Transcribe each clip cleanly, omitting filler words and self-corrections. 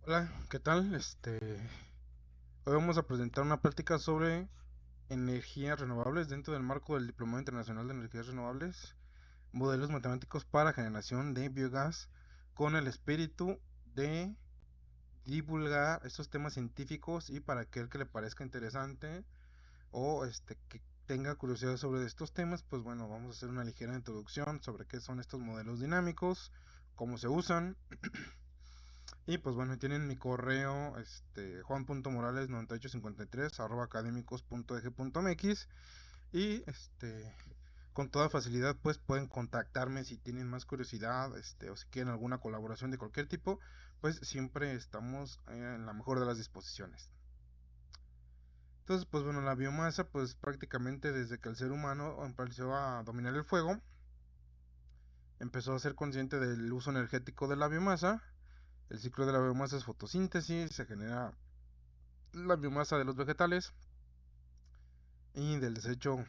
Hola, ¿qué tal? Hoy vamos a presentar una práctica sobre energías renovables dentro del marco del Diplomado Internacional de Energías Renovables, modelos matemáticos para generación de biogás, con el espíritu de divulgar estos temas científicos y para aquel que le parezca interesante o que tenga curiosidad sobre estos temas, pues bueno, vamos a hacer una ligera introducción sobre qué son estos modelos dinámicos, cómo se usan. Y pues bueno, tienen mi correo, juan.morales9853 académicos.eg.mx. Y con toda facilidad pues pueden contactarme si tienen más curiosidad, o si quieren alguna colaboración de cualquier tipo, pues siempre estamos en la mejor de las disposiciones. Entonces, pues bueno, la biomasa, pues prácticamente desde que el ser humano empezó a dominar el fuego, empezó a ser consciente del uso energético de la biomasa. El ciclo de la biomasa es fotosíntesis, se genera la biomasa de los vegetales y del desecho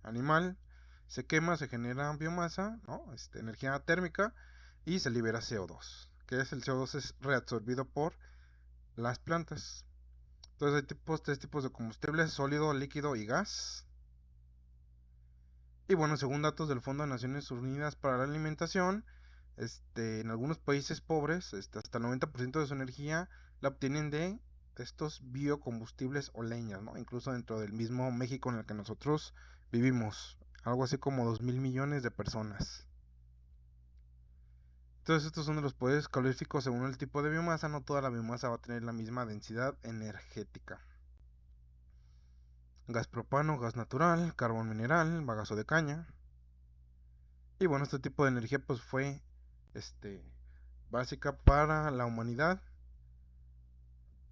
animal. Se quema, se genera biomasa, ¿no? Energía térmica, y se libera CO2, que es el CO2 es reabsorbido por las plantas. Entonces hay tres tipos de combustibles: sólido, líquido y gas. Y bueno, según datos del Fondo de Naciones Unidas para la Alimentación, en algunos países pobres, hasta el 90% de su energía la obtienen de estos biocombustibles o leñas, ¿no? Incluso dentro del mismo México en el que nosotros vivimos, algo así como 2.000 millones de personas. Entonces estos son de los poderes caloríficos según el tipo de biomasa. No toda la biomasa va a tener la misma densidad energética. Gas propano, gas natural, carbón mineral, bagazo de caña. Y bueno, este tipo de energía pues fue este, básica para la humanidad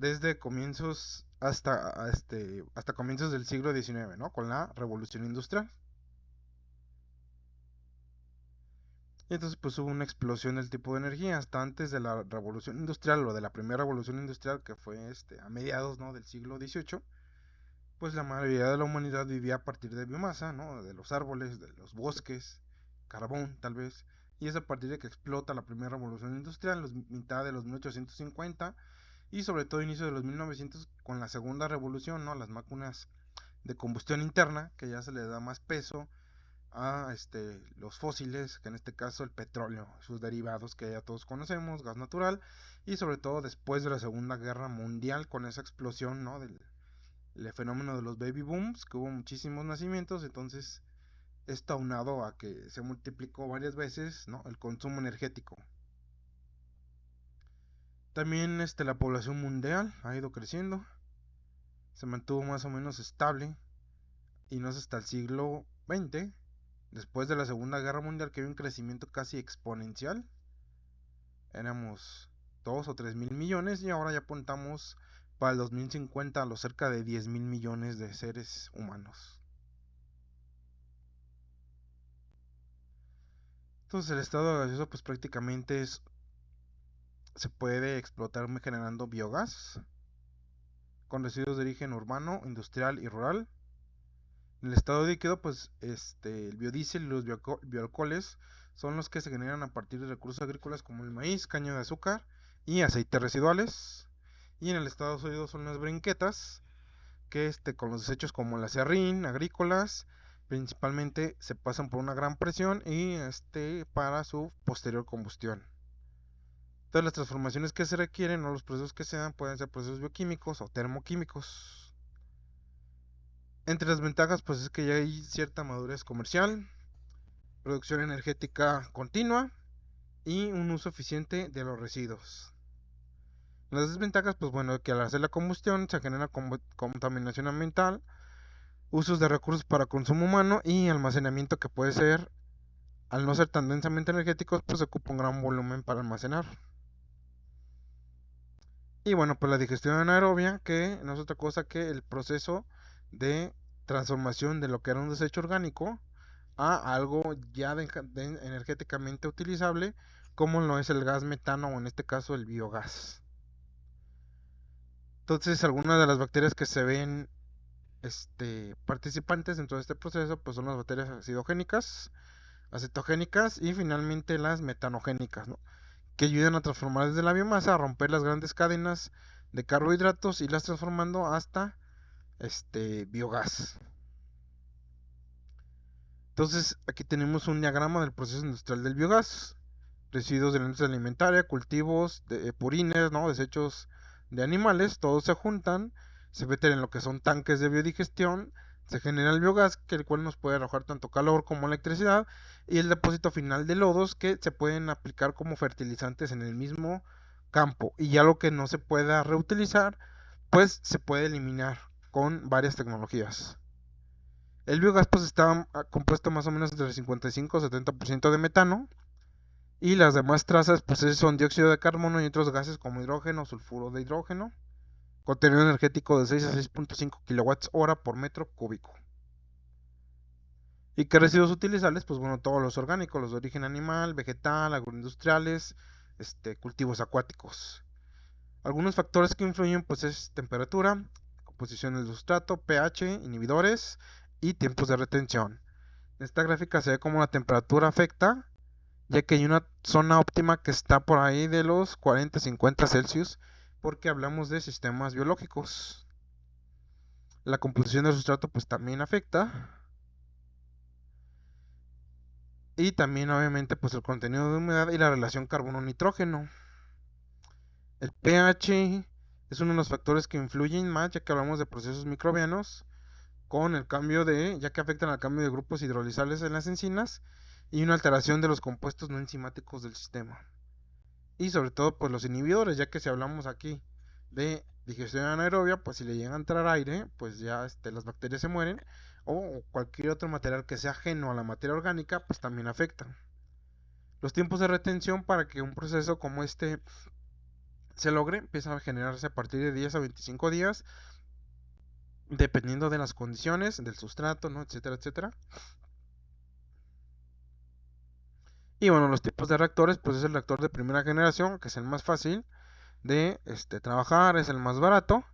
desde comienzos hasta comienzos del siglo XIX, ¿no? Con la revolución industrial. Y entonces pues hubo una explosión del tipo de energía hasta antes de la revolución industrial o de la primera revolución industrial, que fue a mediados, ¿no?, del siglo XVIII. Pues la mayoría de la humanidad vivía a partir de biomasa, ¿no? De los árboles, de los bosques, carbón tal vez. Y es a partir de que explota la primera revolución industrial, mitad de los 1850, y sobre todo inicio de los 1900 con la segunda revolución, ¿no? Las máquinas de combustión interna, que ya se le da más peso a los fósiles, que en este caso el petróleo, sus derivados que ya todos conocemos, gas natural, y sobre todo después de la Segunda Guerra Mundial con esa explosión, ¿no?, del el fenómeno de los baby booms, que hubo muchísimos nacimientos. Entonces esto aunado a que se multiplicó varias veces, ¿no?, el consumo energético. También la población mundial ha ido creciendo, se mantuvo más o menos estable, y no es hasta el siglo XX, después de la Segunda Guerra Mundial, que hay un crecimiento casi exponencial. Éramos 2 o 3 mil millones y ahora ya apuntamos para el 2050 a los cerca de 10 mil millones de seres humanos. Entonces el estado gaseoso pues prácticamente se puede explotar generando biogás con residuos de origen urbano, industrial y rural. En el estado líquido, pues el biodiesel y los bioalcoholes son los que se generan a partir de recursos agrícolas como el maíz, caña de azúcar y aceites residuales. Y en el estado sólido son las brinquetas, que con los desechos como el acerrín, agrícolas, principalmente se pasan por una gran presión y para su posterior combustión. Entonces las transformaciones que se requieren o los procesos que se dan pueden ser procesos bioquímicos o termoquímicos. Entre las ventajas pues es que ya hay cierta madurez comercial, producción energética continua y un uso eficiente de los residuos. Las desventajas pues bueno, que al hacer la combustión se genera contaminación ambiental, usos de recursos para consumo humano y almacenamiento que puede ser, al no ser tan densamente energéticos, pues ocupa un gran volumen para almacenar. Y bueno, pues la digestión anaerobia, que no es otra cosa que el proceso de transformación de lo que era un desecho orgánico a algo ya energéticamente utilizable, como lo es el gas metano o en este caso el biogás. Entonces, algunas de las bacterias que se ven participantes dentro de este proceso pues son las bacterias acidogénicas, acetogénicas y finalmente las metanogénicas, ¿no?, que ayudan a transformar desde la biomasa, a romper las grandes cadenas de carbohidratos y las transformando hasta biogás. Entonces aquí tenemos un diagrama del proceso industrial del biogás: residuos de la industria alimentaria, cultivos, de purines, ¿no? Desechos de animales, todos se juntan, se meten en lo que son tanques de biodigestión, se genera el biogás, que el cual nos puede arrojar tanto calor como electricidad, y el depósito final de lodos que se pueden aplicar como fertilizantes en el mismo campo, y ya lo que no se pueda reutilizar, pues se puede eliminar con varias tecnologías. El biogás pues está compuesto más o menos entre el 55 y 70% de metano, y las demás trazas pues son dióxido de carbono y otros gases como hidrógeno, sulfuro de hidrógeno, contenido energético de 6 a 6.5 kWh por metro cúbico. ¿Y qué residuos utilizables? Pues bueno, todos los orgánicos, los de origen animal, vegetal, agroindustriales, cultivos acuáticos. Algunos factores que influyen pues es temperatura, composición del sustrato, pH, inhibidores y tiempos de retención. En esta gráfica se ve cómo la temperatura afecta, ya que hay una zona óptima que está por ahí de los 40-50 Celsius, porque hablamos de sistemas biológicos. La composición del sustrato pues también afecta, y también obviamente pues el contenido de humedad y la relación carbono-nitrógeno. El pH es uno de los factores que influyen más, ya que hablamos de procesos microbianos, con el cambio ya que afectan al cambio de grupos hidrolizables en las enzimas y una alteración de los compuestos no enzimáticos del sistema. Y sobre todo pues los inhibidores, ya que si hablamos aquí de digestión anaerobia, pues si le llega a entrar aire, pues ya las bacterias se mueren, o cualquier otro material que sea ajeno a la materia orgánica, pues también afectan. Los tiempos de retención para que un proceso como se logre empiezan a generarse a partir de 10 a 25 días, dependiendo de las condiciones del sustrato, ¿no? Etcétera, etcétera. Y bueno, los tipos de reactores, pues es el reactor de primera generación, que es el más fácil de trabajar, es el más barato,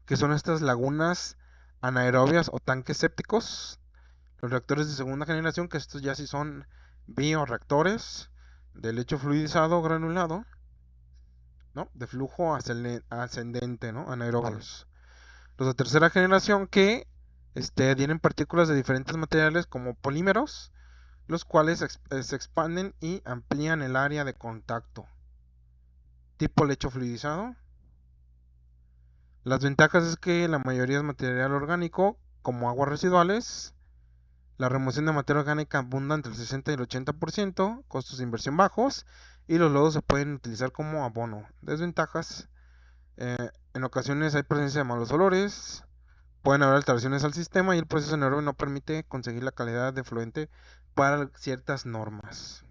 que son estas lagunas anaerobias o tanques sépticos. Los reactores de segunda generación, que estos ya sí son bioreactores de lecho fluidizado o granulado, ¿no? De flujo ascendente, ¿no? Anaerobios. Los de tercera generación que tienen partículas de diferentes materiales como polímeros, los cuales se expanden y amplían el área de contacto. Tipo lecho fluidizado. Las ventajas es que la mayoría es material orgánico, como aguas residuales. La remoción de materia orgánica abunda entre el 60 y el 80%, costos de inversión bajos, y los lodos se pueden utilizar como abono. Desventajas: en ocasiones hay presencia de malos olores, pueden haber alteraciones al sistema y el proceso anaerobio no permite conseguir la calidad de fluente para ciertas normas.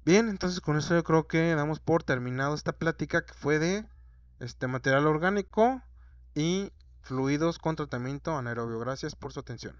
Bien, entonces con eso yo creo que damos por terminado esta plática que fue de material orgánico y fluidos con tratamiento anaerobio. Gracias por su atención.